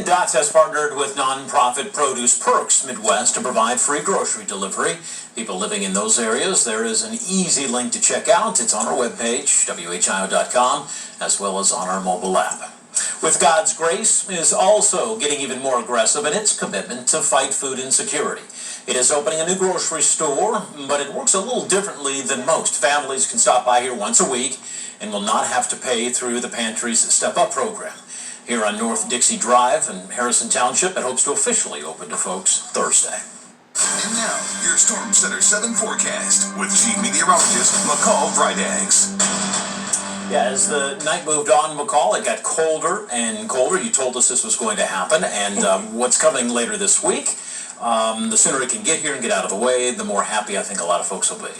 Dots has partnered with nonprofit Produce Perks Midwest to provide free grocery delivery. People living in those areas, there is an easy link to check out. It's on our webpage, whio.com, as well as on our mobile app. With God's Grace is also getting even more aggressive in its commitment to fight food insecurity. It is opening a new grocery store, but it works a little differently than most. Families can stop by here once a week and will not have to pay through the pantry's Step Up program. Here on North Dixie Drive in Harrison Township, it hopes to officially open to folks Thursday. And now, your Storm Center 7 forecast with Chief Meteorologist McCall Vrydaghs. Yeah, as the night moved on, McCall, it got colder and colder. You told us this was going to happen, and what's coming later this week, the sooner it can get here and get out of the way, the more happy I think a lot of folks will be.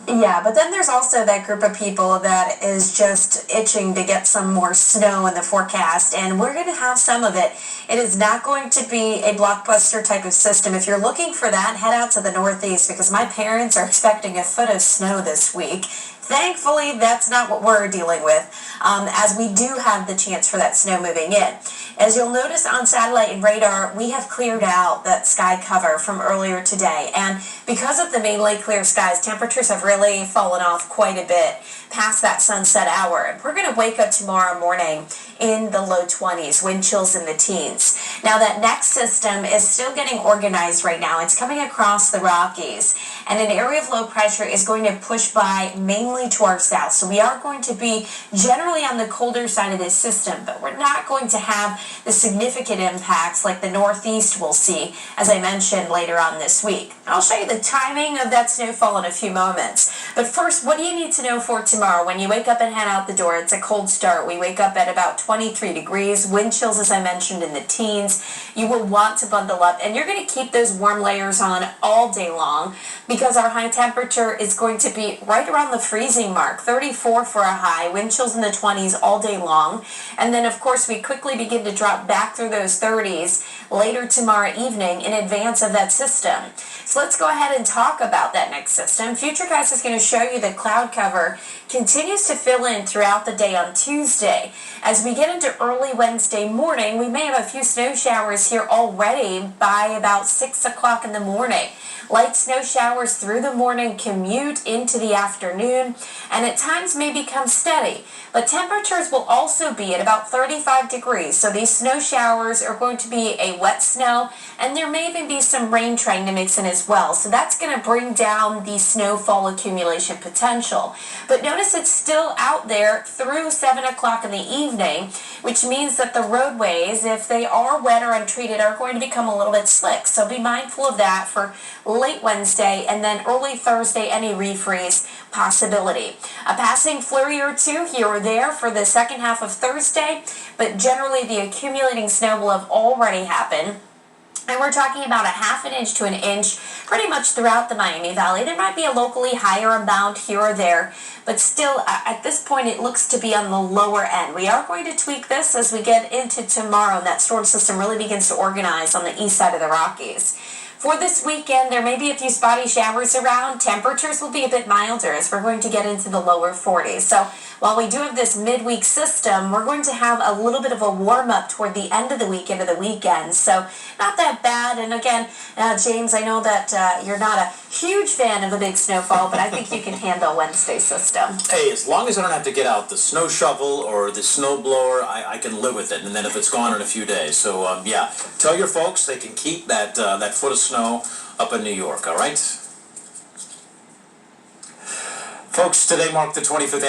Yeah, but then there's also that group of people that is just itching to get some more snow in the forecast, and we're going to have some of it. It is not going to be a blockbuster type of system. If you're looking for that, head out to the Northeast, because my parents are expecting a foot of snow this week. Thankfully, that's not what we're dealing with, as we do have the chance for that snow moving in. As you'll notice on satellite and radar, we have cleared out that sky cover from earlier today. And because of the mainly clear skies, temperatures have really fallen off quite a bit past that sunset hour. And we're going to wake up tomorrow morning in the low 20s, wind chills in the teens. Now, that next system is still getting organized right now. It's coming across the Rockies, and an area of low pressure is going to push by mainly to our south. So we are going to be generally on the colder side of this system, but we're not going to have the significant impacts like the Northeast will see, as I mentioned later on this week. I'll show you the timing of that snowfall in a few moments. But first, what do you need to know for tomorrow? When you wake up and head out the door, it's a cold start. We wake up at about 23 degrees, wind chills, as I mentioned, in the teens. You will want to bundle up, and you're going to keep those warm layers on all day long because our high temperature is going to be right around the freezing mark, 34 for a high, wind chills in the 20s all day long. And then, of course, we quickly begin to drop back through those 30s later tomorrow evening in advance of that system. So let's go ahead and talk about that next system. Futurecast is going to show you that cloud cover continues to fill in throughout the day on Tuesday. As we get into early Wednesday morning, we may have a few snow showers here already by about 6 o'clock in the morning. Light snow showers through the morning commute into the afternoon, and at times may become steady. But temperatures will also be at about 35 degrees, so these snow showers are going to be a wet snow, and there may even be some rain trying to mix in as well. So that's going to bring down the snowfall accumulation potential. But notice it's still out there through 7 o'clock in the evening, which means that the roadways, if they are wet or untreated, are going to become a little bit slick. So be mindful of that for late Wednesday, and then early Thursday, any refreeze possibility. A passing flurry or two here or there for the second half of Thursday, but generally the accumulating snow will have already happened. And we're talking about a half an inch to an inch pretty much throughout the Miami Valley. There might be a locally higher amount here or there, but still at this point it looks to be on the lower end. We are going to tweak this as we get into tomorrow and that storm system really begins to organize on the east side of the Rockies. For this weekend, there may be a few spotty showers around. Temperatures will be a bit milder as we're going to get into the lower 40s. So while we do have this midweek system, we're going to have a little bit of a warm-up toward the end of the week into the weekend. So not that bad. And again, James, I know that you're not a huge fan of the big snowfall, but I think you can handle Wednesday's system. Hey, as long as I don't have to get out the snow shovel or the snow blower, I can live with it. And then if it's gone in a few days. So, yeah, tell your folks they can keep that foot of snow up in New York, all right? Folks, today marked the 25th